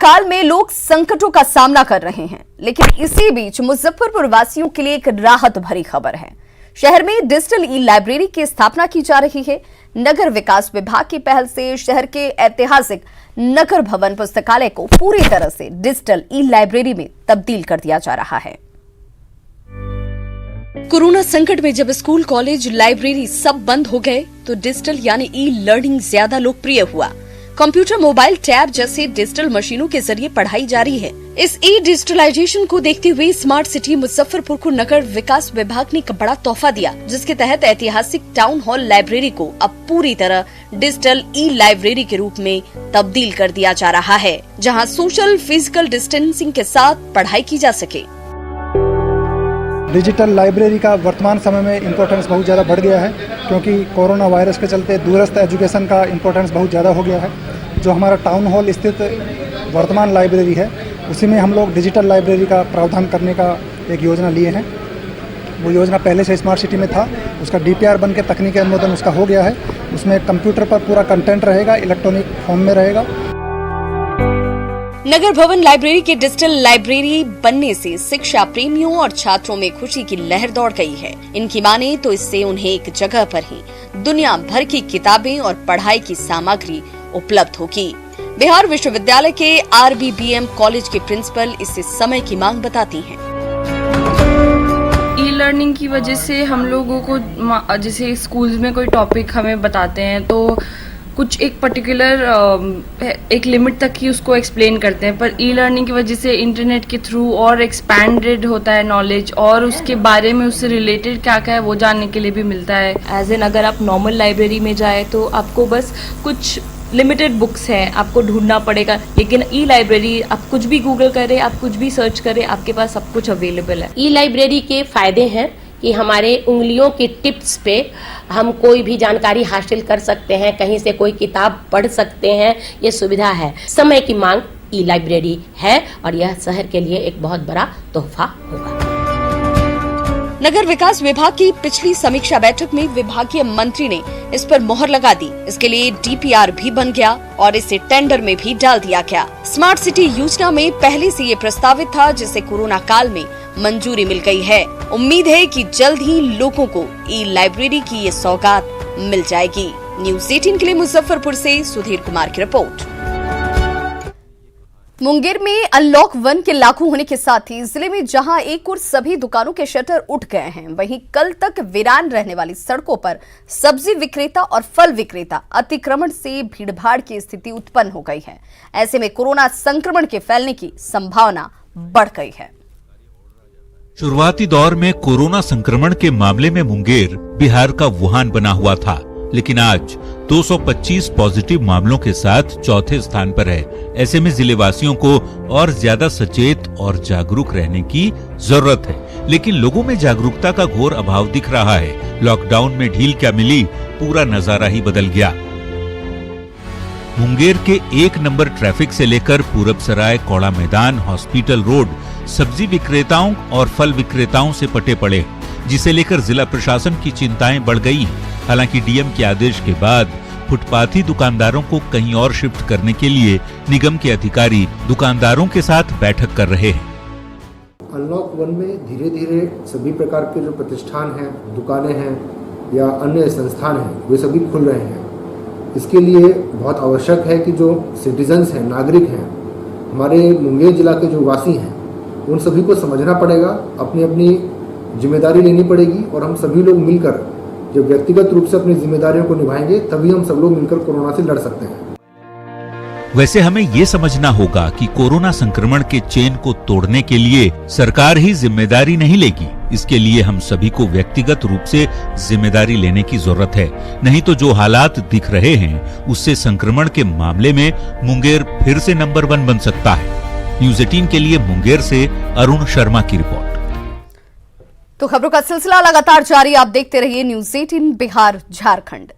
काल में लोग संकटों का सामना कर रहे हैं, लेकिन इसी बीच मुजफ्फरपुर वासियों के लिए एक राहत भरी खबर है। शहर में डिजिटल ई लाइब्रेरी की स्थापना की जा रही है। नगर विकास विभाग की पहल से शहर के ऐतिहासिक नगर भवन पुस्तकालय को पूरी तरह से डिजिटल ई लाइब्रेरी में तब्दील कर दिया जा रहा है। कोरोना संकट में जब स्कूल, कॉलेज, लाइब्रेरी सब बंद हो गए तो डिजिटल यानी ई लर्निंग ज्यादा लोकप्रिय हुआ। कंप्यूटर, मोबाइल, टैब जैसे डिजिटल मशीनों के जरिए पढ़ाई जारी है। इस ई डिजिटलाइजेशन को देखते हुए स्मार्ट सिटी मुजफ्फरपुर को नगर विकास विभाग ने एक बड़ा तोहफा दिया, जिसके तहत ऐतिहासिक टाउन हॉल लाइब्रेरी को अब पूरी तरह डिजिटल ई लाइब्रेरी के रूप में तब्दील कर दिया जा रहा है, जहां सोशल फिजिकल डिस्टेंसिंग के साथ पढ़ाई की जा सके। डिजिटल लाइब्रेरी का वर्तमान समय में इम्पोर्टेंस बहुत ज़्यादा बढ़ गया है, क्योंकि कोरोना वायरस के चलते दूरस्थ एजुकेशन का इम्पोर्टेंस बहुत ज़्यादा हो गया है। जो हमारा टाउन हॉल स्थित वर्तमान लाइब्रेरी है, उसी में हम लोग डिजिटल लाइब्रेरी का प्रावधान करने का एक योजना लिए हैं। वो योजना पहले से स्मार्ट सिटी में था, उसका DPR बन के तकनीकी अनुमोदन उसका हो गया है। उसमें कंप्यूटर पर पूरा कंटेंट रहेगा, इलेक्ट्रॉनिक फॉर्म में रहेगा। नगर भवन लाइब्रेरी के डिजिटल लाइब्रेरी बनने से शिक्षा प्रेमियों और छात्रों में खुशी की लहर दौड़ गई है। इनकी माने तो इससे उन्हें एक जगह पर ही दुनिया भर की किताबें और पढ़ाई की सामग्री उपलब्ध होगी। बिहार विश्वविद्यालय के RBBM कॉलेज के प्रिंसिपल इसे समय की मांग बताती हैं। ई लर्निंग की वजह से हम लोगों को, जैसे स्कूल्स में कोई टॉपिक हमें बताते हैं तो कुछ एक पर्टिकुलर एक लिमिट तक ही उसको एक्सप्लेन करते हैं, पर ई लर्निंग की वजह से इंटरनेट के थ्रू और एक्सपैंडेड होता है नॉलेज, और उसके बारे में उससे रिलेटेड क्या क्या है वो जानने के लिए भी मिलता है। एज एन अगर आप नॉर्मल लाइब्रेरी में जाए तो आपको बस कुछ लिमिटेड बुक्स हैं, आपको ढूंढना पड़ेगा, लेकिन ई लाइब्रेरी आप कुछ भी गूगल करें, आप कुछ भी सर्च करें, आपके पास सब कुछ अवेलेबल है। ई लाइब्रेरी के फायदे हैं कि हमारे उंगलियों की टिप्स पे हम कोई भी जानकारी हासिल कर सकते हैं, कहीं से कोई किताब पढ़ सकते हैं, ये सुविधा है। समय की मांग ई लाइब्रेरी है और यह शहर के लिए एक बहुत बड़ा तोहफा होगा। नगर विकास विभाग की पिछली समीक्षा बैठक में विभागीय मंत्री ने इस पर मोहर लगा दी। इसके लिए DPR भी बन गया और इसे टेंडर में भी डाल दिया गया। स्मार्ट सिटी योजना में पहले से ये प्रस्तावित था, जिसे कोरोना काल में मंजूरी मिल गई है। उम्मीद है कि जल्द ही लोगों को ई लाइब्रेरी की ये सौगात मिल जाएगी। न्यूज़ 18 के लिए मुजफ्फरपुर से सुधीर कुमार की रिपोर्ट। मुंगेर में अनलॉक 1 के लागू होने के साथ ही जिले में जहां एक और सभी दुकानों के शटर उठ गए हैं, वहीं कल तक वीरान रहने वाली सड़कों पर सब्जी विक्रेता और फल विक्रेता अतिक्रमण से भीड़भाड़ की स्थिति उत्पन्न हो गई है। ऐसे में कोरोना संक्रमण के फैलने की संभावना बढ़ गई है। शुरुआती दौर में कोरोना संक्रमण के मामले में मुंगेर बिहार का वुहान बना हुआ था, लेकिन आज 225 पॉजिटिव मामलों के साथ चौथे स्थान पर है। ऐसे में जिले वासियों को और ज्यादा सचेत और जागरूक रहने की जरूरत है, लेकिन लोगों में जागरूकता का घोर अभाव दिख रहा है। लॉकडाउन में ढील क्या मिली, पूरा नजारा ही बदल गया। मुंगेर के 1 नंबर ट्रैफिक से लेकर पूरब सराय, कौड़ा मैदान, हॉस्पिटल रोड सब्जी विक्रेताओं और फल विक्रेताओं से पटे पड़े, जिसे लेकर जिला प्रशासन की चिंताएं बढ़ गई। हालांकि DM के आदेश के बाद फुटपाथी दुकानदारों को कहीं और शिफ्ट करने के लिए निगम के अधिकारी दुकानदारों के साथ बैठक कर रहे हैं। अनलॉक 1 में धीरे धीरे सभी प्रकार के जो प्रतिष्ठान हैं, दुकानें हैं या अन्य संस्थान हैं, वे सभी खुल रहे हैं। इसके लिए बहुत आवश्यक है कि जो सिटीजन्स हैं, नागरिक हैं, हमारे मुंगेर जिला के जो वासी हैं, उन सभी को समझना पड़ेगा, अपनी अपनी जिम्मेदारी लेनी पड़ेगी और हम सभी लोग मिलकर जब व्यक्तिगत रूप से अपनी जिम्मेदारियों को निभाएंगे तभी हम सब लोग मिलकर कोरोना से लड़ सकते हैं। वैसे हमें ये समझना होगा कि कोरोना संक्रमण के चेन को तोड़ने के लिए सरकार ही जिम्मेदारी नहीं लेगी। इसके लिए हम सभी को व्यक्तिगत रूप से जिम्मेदारी लेने की जरूरत है। नहीं तो जो हालात दिख रहे हैं, उससे संक्रमण के मामले में मुंगेर फिर से नंबर 1 बन सकता है। न्यूज़ 18 के लिए मुंगेर से अरुण शर्मा की रिपोर्ट। तो खबरों का सिलसिला लगातार जारी, आप देखते रहिए न्यूज़ 18 बिहार झारखंड।